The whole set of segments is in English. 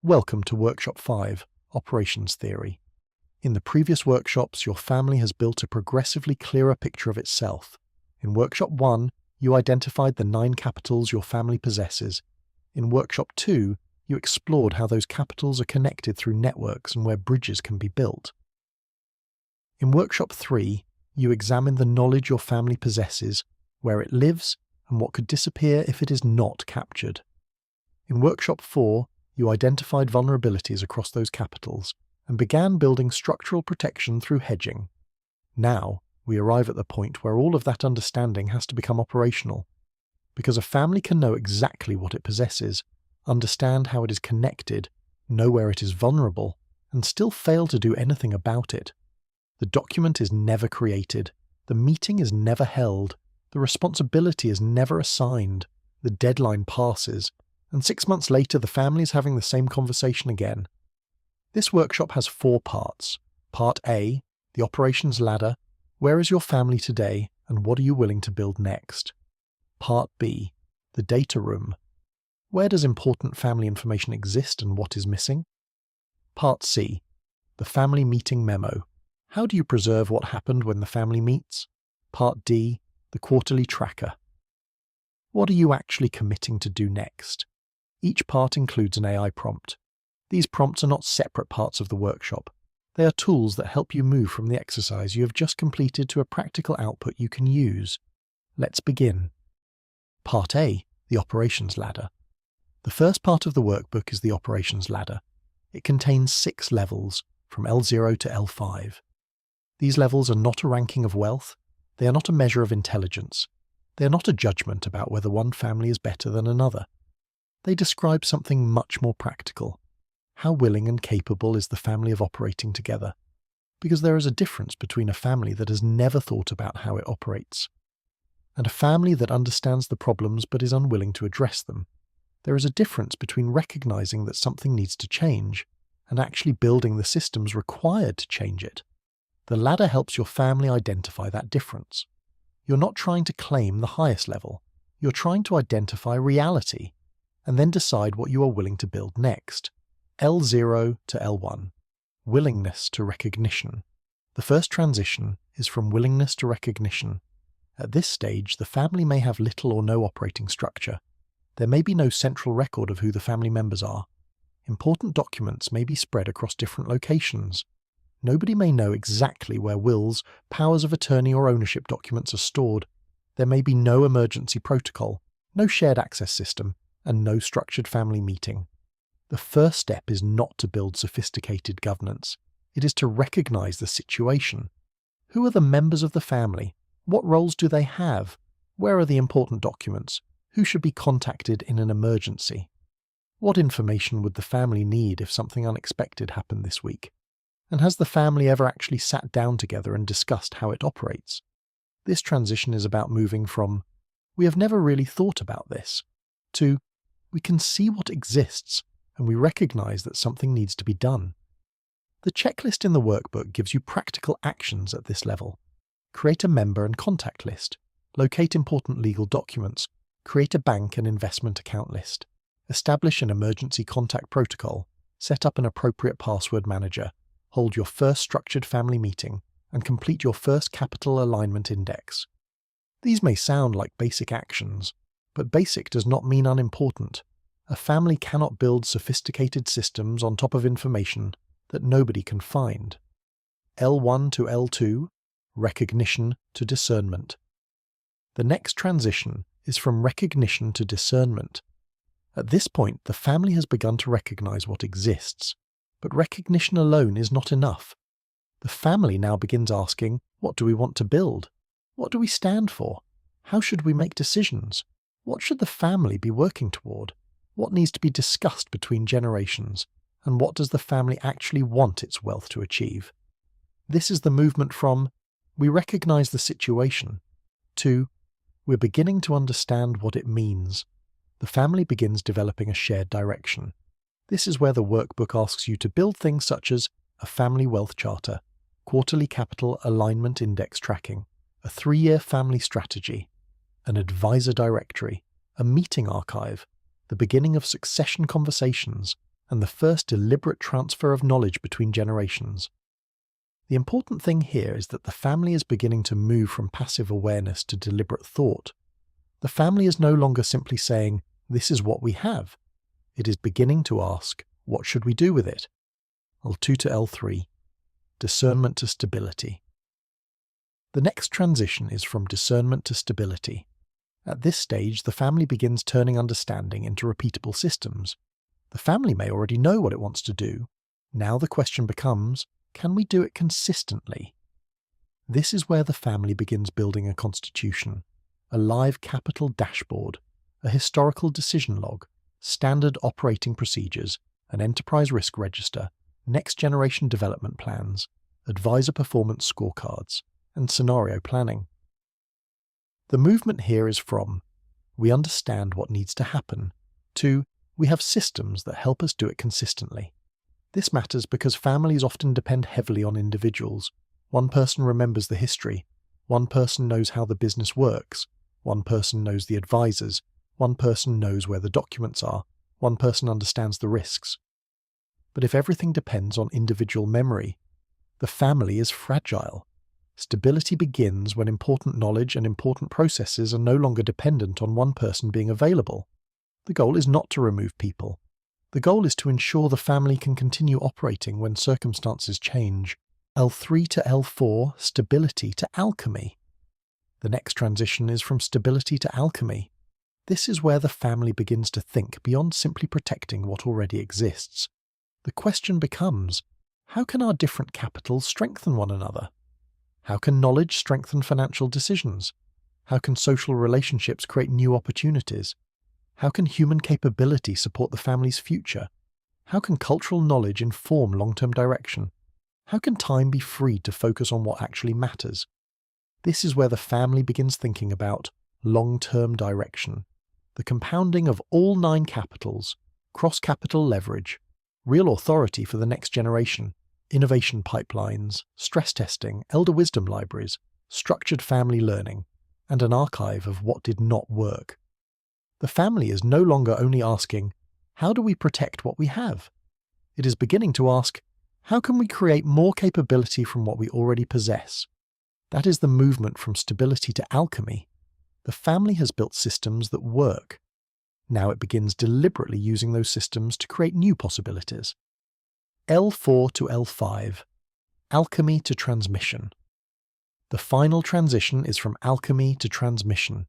Welcome to Workshop 5, Operations Theory. In the previous workshops, your family has built a progressively clearer picture of itself. In Workshop 1, you identified the 9 capitals your family possesses. In Workshop 2, you explored how those capitals are connected through networks and where bridges can be built. In Workshop 3, you examined the knowledge your family possesses, where it lives, and what could disappear if it is not captured. In Workshop 4, you identified vulnerabilities across those capitals and began building structural protection through hedging. Now, we arrive at the point where all of that understanding has to become operational, because a family can know exactly what it possesses, understand how it is connected, know where it is vulnerable, and still fail to do anything about it. The document is never created, the meeting is never held, the responsibility is never assigned, the deadline passes, and 6 months later the family is having the same conversation again. This workshop has 4 parts. Part A, the operations ladder. Where is your family today, and what are you willing to build next? Part B, the data room. Where does important family information exist and what is missing? Part C, the family meeting memo. How do you preserve what happened when the family meets? Part D, the quarterly tracker. What are you actually committing to do next? Each part includes an AI prompt. These prompts are not separate parts of the workshop. They are tools that help you move from the exercise you have just completed to a practical output you can use. Let's begin. Part A, the operations ladder. The first part of the workbook is the operations ladder. It contains 6 levels, from L0 to L5. These levels are not a ranking of wealth. They are not a measure of intelligence. They are not a judgment about whether one family is better than another. They describe something much more practical. How willing and capable is the family of operating together? Because there is a difference between a family that has never thought about how it operates, and a family that understands the problems but is unwilling to address them. There is a difference between recognizing that something needs to change and actually building the systems required to change it. The ladder helps your family identify that difference. You're not trying to claim the highest level. You're trying to identify reality and then decide what you are willing to build next. L0 to L1. Willingness to recognition. The first transition is from willingness to recognition. At this stage, the family may have little or no operating structure. There may be no central record of who the family members are. Important documents may be spread across different locations. Nobody may know exactly where wills, powers of attorney or ownership documents are stored. There may be no emergency protocol, no shared access system, and no structured family meeting. The first step is not to build sophisticated governance. It is to recognize the situation. Who are the members of the family? What roles do they have? Where are the important documents? Who should be contacted in an emergency? What information would the family need if something unexpected happened this week? And has the family ever actually sat down together and discussed how it operates? This transition is about moving from, "we have never really thought about this," to, "we can see what exists, and we recognize that something needs to be done." The checklist in the workbook gives you practical actions at this level. Create a member and contact list. Locate important legal documents. Create a bank and investment account list. Establish an emergency contact protocol. Set up an appropriate password manager. Hold your first structured family meeting, and complete your first capital alignment index. These may sound like basic actions, but basic does not mean unimportant. A family cannot build sophisticated systems on top of information that nobody can find. L1 to L2, recognition to discernment. The next transition is from recognition to discernment. At this point, the family has begun to recognize what exists, but recognition alone is not enough. The family now begins asking, what do we want to build? What do we stand for? How should we make decisions? What should the family be working toward? What needs to be discussed between generations? And what does the family actually want its wealth to achieve? This is the movement from, "we recognize the situation," to, "we're beginning to understand what it means." The family begins developing a shared direction. This is where the workbook asks you to build things such as a family wealth charter, quarterly capital alignment index tracking, a 3-year family strategy, an advisor directory, a meeting archive, the beginning of succession conversations, and the first deliberate transfer of knowledge between generations. The important thing here is that the family is beginning to move from passive awareness to deliberate thought. The family is no longer simply saying, "This is what we have." It is beginning to ask, "What should we do with it?" L2 to L3. Discernment to stability. The next transition is from discernment to stability. At this stage, the family begins turning understanding into repeatable systems. The family may already know what it wants to do. Now the question becomes, can we do it consistently? This is where the family begins building a constitution, a live capital dashboard, a historical decision log, standard operating procedures, an enterprise risk register, next-generation development plans, advisor performance scorecards, and scenario planning. The movement here is from, we understand what needs to happen, to, we have systems that help us do it consistently. This matters because families often depend heavily on individuals. One person remembers the history, one person knows how the business works, one person knows the advisors, one person knows where the documents are, one person understands the risks. But if everything depends on individual memory, the family is fragile. Stability begins when important knowledge and important processes are no longer dependent on one person being available. The goal is not to remove people. The goal is to ensure the family can continue operating when circumstances change. L3 to L4, stability to alchemy. The next transition is from stability to alchemy. This is where the family begins to think beyond simply protecting what already exists. The question becomes, how can our different capitals strengthen one another? How can knowledge strengthen financial decisions? How can social relationships create new opportunities? How can human capability support the family's future? How can cultural knowledge inform long-term direction? How can time be freed to focus on what actually matters? This is where the family begins thinking about long-term direction, the compounding of all 9 capitals, cross-capital leverage, real authority for the next generation, innovation pipelines, stress testing, elder wisdom libraries, structured family learning, and an archive of what did not work. The family is no longer only asking, how do we protect what we have? It is beginning to ask, how can we create more capability from what we already possess? That is the movement from stability to alchemy. The family has built systems that work. Now it begins deliberately using those systems to create new possibilities. L4 to L5. Alchemy to transmission. The final transition is from alchemy to transmission.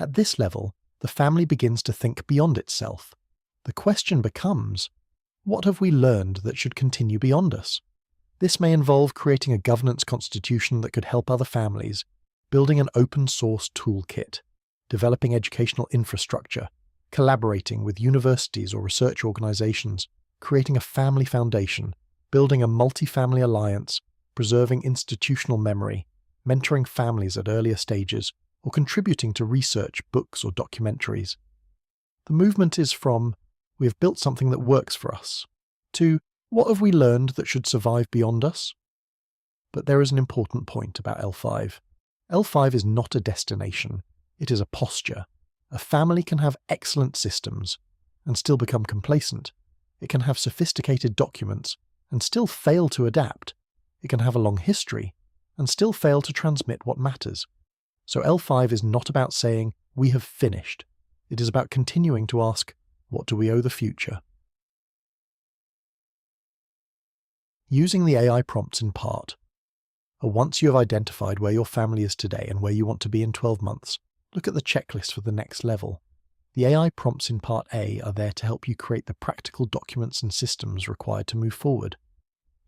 At this level, the family begins to think beyond itself. The question becomes, what have we learned that should continue beyond us? This may involve creating a governance constitution that could help other families, building an open-source toolkit, developing educational infrastructure, collaborating with universities or research organizations, creating a family foundation, building a multi-family alliance, preserving institutional memory, mentoring families at earlier stages, or contributing to research, books, or documentaries. The movement is from, we have built something that works for us, to, what have we learned that should survive beyond us? But there is an important point about L5. L5 is not a destination, it is a posture. A family can have excellent systems and still become complacent. It can have sophisticated documents and still fail to adapt. It can have a long history and still fail to transmit what matters. So L5 is not about saying, we have finished. It is about continuing to ask, what do we owe the future? Using the AI prompts in part. Once you have identified where your family is today and where you want to be in 12 months, look at the checklist for the next level. The AI prompts in Part A are there to help you create the practical documents and systems required to move forward.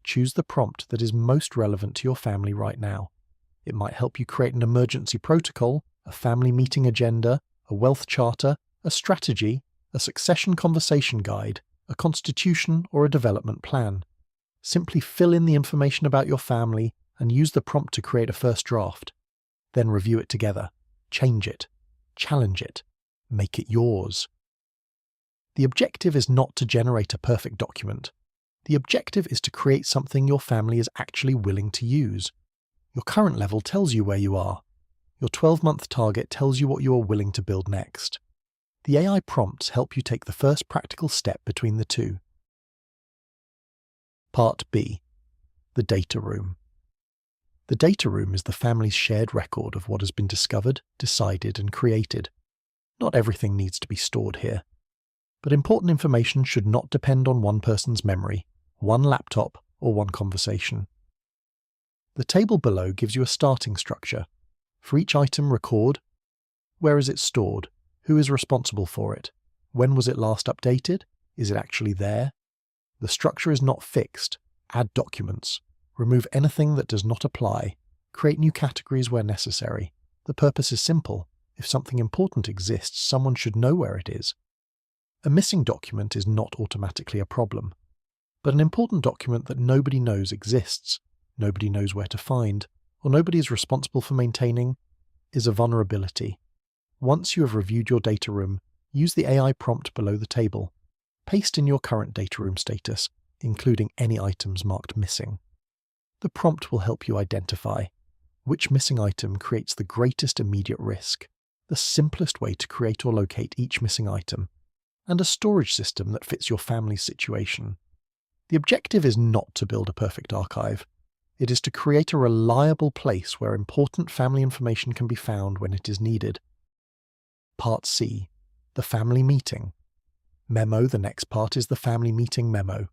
Choose the prompt that is most relevant to your family right now. It might help you create an emergency protocol, a family meeting agenda, a wealth charter, a strategy, a succession conversation guide, a constitution, or a development plan. Simply fill in the information about your family and use the prompt to create a first draft. Then review it together. Change it. Challenge it. Make it yours. The objective is not to generate a perfect document. The objective is to create something your family is actually willing to use. Your current level tells you where you are. Your 12-month target tells you what you are willing to build next. The AI prompts help you take the first practical step between the two. Part B. The data room. The data room is the family's shared record of what has been discovered, decided, and created. Not everything needs to be stored here, but important information should not depend on one person's memory, one laptop, or one conversation. The table below gives you a starting structure. For each item, record: where is it stored? Who is responsible for it? When was it last updated? Is it actually there? The structure is not fixed. Add documents. Remove anything that does not apply. Create new categories where necessary. The purpose is simple. If something important exists, someone should know where it is. A missing document is not automatically a problem, but an important document that nobody knows exists, nobody knows where to find, or nobody is responsible for maintaining, is a vulnerability. Once you have reviewed your data room, use the AI prompt below the table. Paste in your current data room status, including any items marked missing. The prompt will help you identify which missing item creates the greatest immediate risk, the simplest way to create or locate each missing item, and a storage system that fits your family's situation. The objective is not to build a perfect archive. It is to create a reliable place where important family information can be found when it is needed. Part C. The Family Meeting Memo. The next part is the Family Meeting Memo.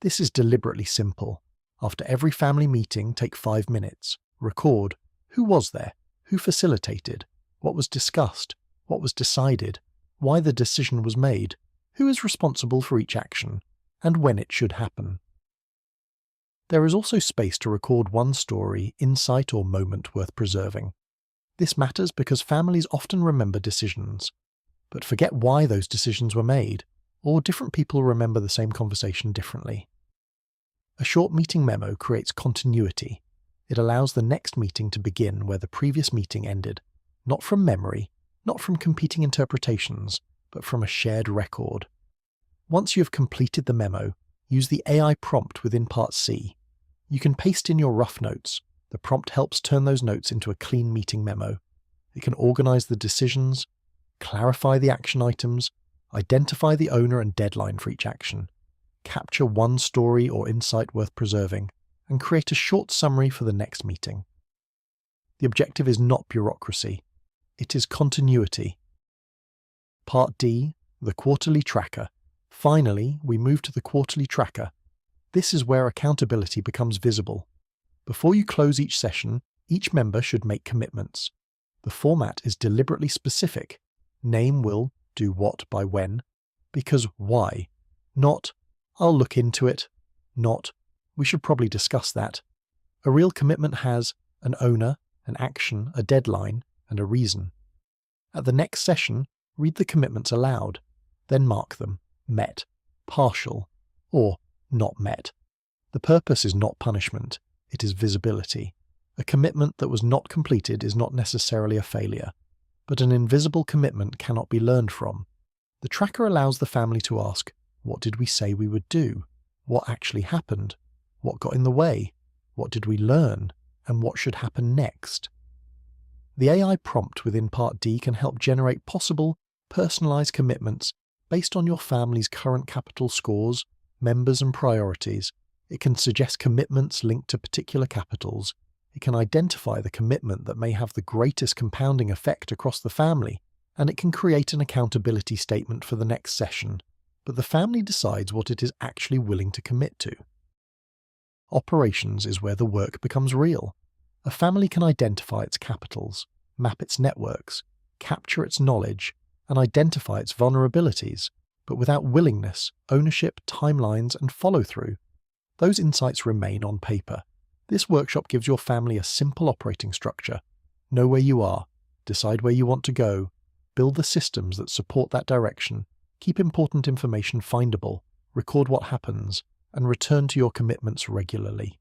This is deliberately simple. After every family meeting, take 5 minutes. Record: who was there? Who facilitated? What was discussed? What was decided? Why the decision was made? Who is responsible for each action? And when it should happen. There is also space to record one story, insight, or moment worth preserving. This matters because families often remember decisions, but forget why those decisions were made, or different people remember the same conversation differently. A short meeting memo creates continuity. It allows the next meeting to begin where the previous meeting ended, not from memory, not from competing interpretations, but from a shared record. Once you have completed the memo, use the AI prompt within Part C. You can paste in your rough notes. The prompt helps turn those notes into a clean meeting memo. It can organize the decisions, clarify the action items, identify the owner and deadline for each action, capture one story or insight worth preserving, and create a short summary for the next meeting. The objective is not bureaucracy. It is continuity. Part D. The Quarterly Tracker. Finally, we move to the Quarterly Tracker. This is where accountability becomes visible. Before you close each session, each member should make commitments. The format is deliberately specific. Name will do what by when, because why. Not, I'll look into it. Not, we should probably discuss that. A real commitment has an owner, an action, a deadline, and a reason. At the next session, read the commitments aloud, then mark them: met, partial, or not met. The purpose is not punishment, it is visibility. A commitment that was not completed is not necessarily a failure, but an invisible commitment cannot be learned from. The tracker allows the family to ask, what did we say we would do? What actually happened? What got in the way? What did we learn? And what should happen next? The AI prompt within Part D can help generate possible, personalized commitments based on your family's current capital scores, members, and priorities. It can suggest commitments linked to particular capitals. It can identify the commitment that may have the greatest compounding effect across the family, and it can create an accountability statement for the next session, but the family decides what it is actually willing to commit to. Operations is where the work becomes real. A family can identify its capitals, map its networks, capture its knowledge, and identify its vulnerabilities, but without willingness, ownership, timelines, and follow-through, those insights remain on paper. This workshop gives your family a simple operating structure. Know where you are, decide where you want to go, build the systems that support that direction, keep important information findable, record what happens, and return to your commitments regularly.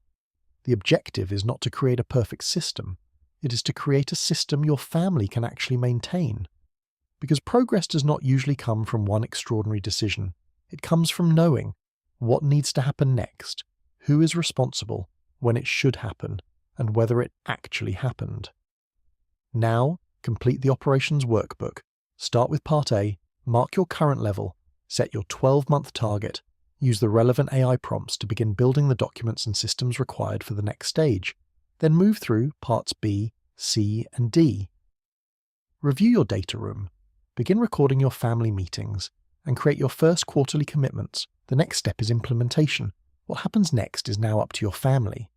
The objective is not to create a perfect system. It is to create a system your family can actually maintain. Because progress does not usually come from one extraordinary decision. It comes from knowing what needs to happen next, who is responsible, when it should happen, and whether it actually happened. Now, complete the operations workbook. Start with Part A, mark your current level, set your 12-month target, Use the relevant AI prompts to begin building the documents and systems required for the next stage. Then move through parts B, C, and D. Review your data room. Begin recording your family meetings and create your first quarterly commitments. The next step is implementation. What happens next is now up to your family.